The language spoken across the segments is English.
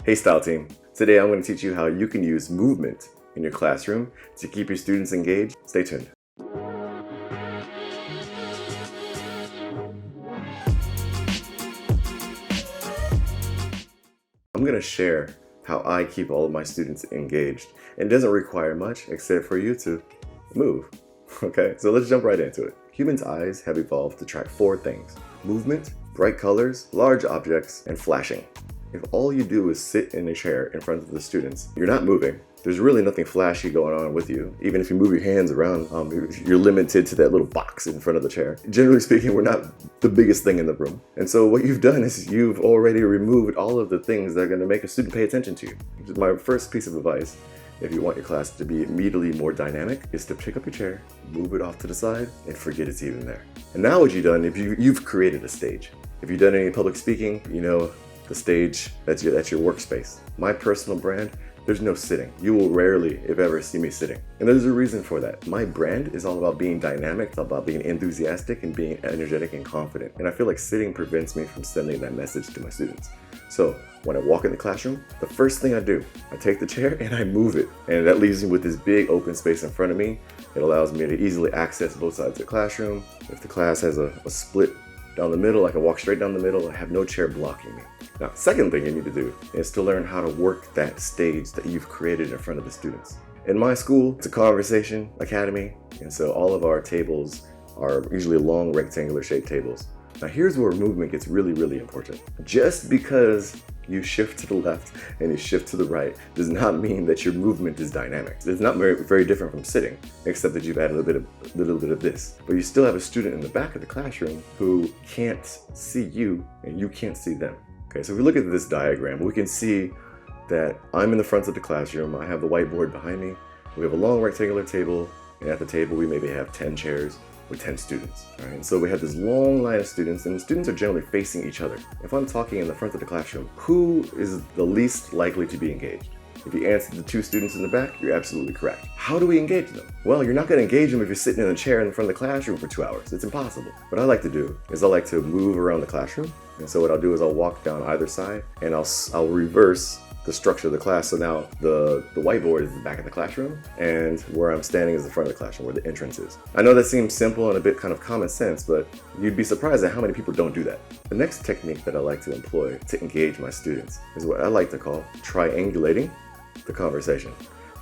Hey Style Team, today I'm going to teach you how you can use movement in your classroom to keep your students engaged. Stay tuned. I'm going to share how I keep all of my students engaged. And it doesn't require much except for you to move. Okay, so let's jump right into it. Humans' eyes have evolved to track 4 things: movement, bright colors, large objects, and flashing. If all you do is sit in a chair in front of the students, you're not moving. There's really nothing flashy going on with you. Even if you move your hands around, you're limited to that little box in front of the chair. Generally speaking, we're not the biggest thing in the room. And so what you've done is you've already removed all of the things that are going to make a student pay attention to you. My first piece of advice, if you want your class to be immediately more dynamic, is to pick up your chair, move it off to the side, and forget it's even there. And now what you've done, if you've created a stage. If you've done any public speaking, you know the stage, that's your workspace. My personal brand, there's no sitting. You will rarely, if ever, see me sitting. And there's a reason for that. My brand is all about being dynamic, it's all about being enthusiastic and being energetic and confident. And I feel like sitting prevents me from sending that message to my students. So when I walk in the classroom, the first thing I do, I take the chair and I move it. And that leaves me with this big open space in front of me. It allows me to easily access both sides of the classroom. If the class has a split down the middle, I can walk straight down the middle. I have no chair blocking me. Now, second thing you need to do is to learn how to work that stage that you've created in front of the students. In my school, it's a conversation academy, and so all of our tables are usually long rectangular shaped tables. Now here's where movement gets really, really important. Just because you shift to the left and you shift to the right does not mean that your movement is dynamic. It's not very different from sitting, except that you've added a little bit of this. But you still have a student in the back of the classroom who can't see you and you can't see them. Okay, so if we look at this diagram, we can see that I'm in the front of the classroom. I have the whiteboard behind me. We have a long rectangular table, and at the table we maybe have 10 chairs with 10 students. All right, and so we have this long line of students, and the students are generally facing each other. If I'm talking in the front of the classroom, who is the least likely to be engaged? If you answer the 2 students in the back, you're absolutely correct. How do we engage them? Well, you're not going to engage them if you're sitting in a chair in front of the classroom for 2 hours. It's impossible. What I like to do is I like to move around the classroom. And so what I'll do is I'll walk down either side and I'll reverse the structure of the class. So now the whiteboard is the back of the classroom, and where I'm standing is the front of the classroom, where the entrance is. I know that seems simple and a bit kind of common sense, but you'd be surprised at how many people don't do that. The next technique that I like to employ to engage my students is what I like to call triangulating the conversation.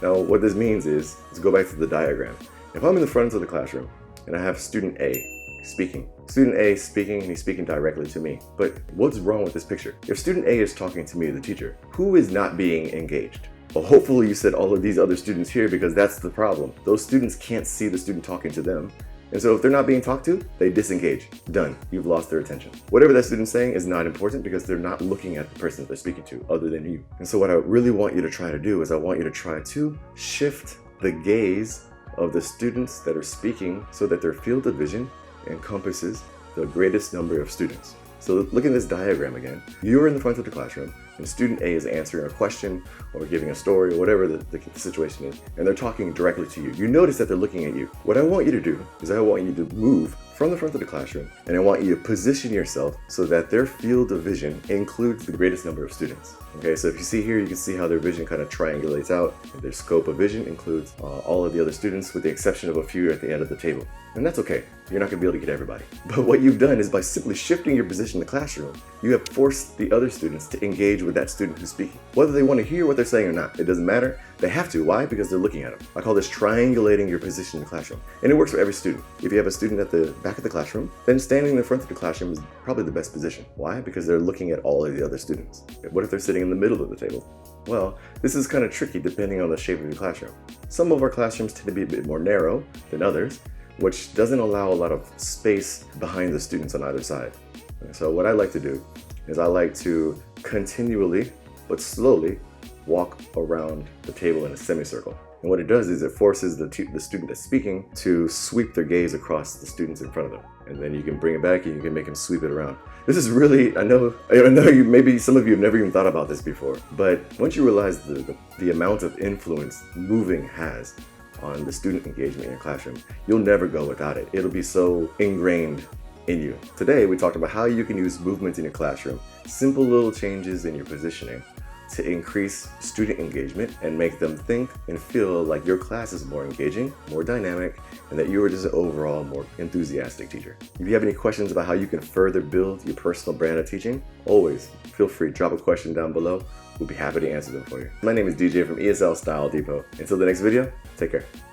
Now what this means is, let's go back to the diagram. If I'm in the front of the classroom and I have student A speaking. Student A is speaking, and he's speaking directly to me. But what's wrong with this picture? If student A is talking to me, the teacher, who is not being engaged? Well, hopefully you said all of these other students here, because that's the problem. Those students can't see the student talking to them. And so if they're not being talked to, they disengage. Done. You've lost their attention. Whatever that student's saying is not important because they're not looking at the person that they're speaking to other than you. And so what I really want you to try to do is I want you to try to shift the gaze of the students that are speaking so that their field of vision encompasses the greatest number of students. So look at this diagram again. You're in the front of the classroom, and student A is answering a question or giving a story or whatever the situation is, and they're talking directly to you. You notice that they're looking at you. What I want you to do is I want you to move from the front of the classroom, and I want you to position yourself so that their field of vision includes the greatest number of students. Okay, so if you see here, you can see how their vision kind of triangulates out. Their scope of vision includes all of the other students with the exception of a few at the end of the table. And that's okay. You're not gonna be able to get everybody. But what you've done is by simply shifting your position in the classroom, you have forced the other students to engage with that student who's speaking. Whether they want to hear what they're saying or not, it doesn't matter. They have to. Why? Because they're looking at them. I call this triangulating your position in the classroom. And it works for every student. If you have a student at the back of the classroom, then standing in the front of the classroom is probably the best position. Why? Because they're looking at all of the other students. What if they're sitting in the middle of the table? Well, this is kind of tricky depending on the shape of your classroom. Some of our classrooms tend to be a bit more narrow than others, which doesn't allow a lot of space behind the students on either side. So what I like to do is I like to continually but slowly walk around the table in a semicircle. And what it does is it forces the student that's speaking to sweep their gaze across the students in front of them. And then you can bring it back and you can make them sweep it around. This is really, I know maybe some of you have never even thought about this before, but once you realize the amount of influence moving has on the student engagement in your classroom, you'll never go without it. It'll be so ingrained in you. Today, we talked about how you can use movement in your classroom, simple little changes in your positioning to increase student engagement and make them think and feel like your class is more engaging, more dynamic, and that you are just an overall more enthusiastic teacher. If you have any questions about how you can further build your personal brand of teaching, always feel free to drop a question down below. We'll be happy to answer them for you. My name is DJ from ESL Style Depot. Until the next video, take care.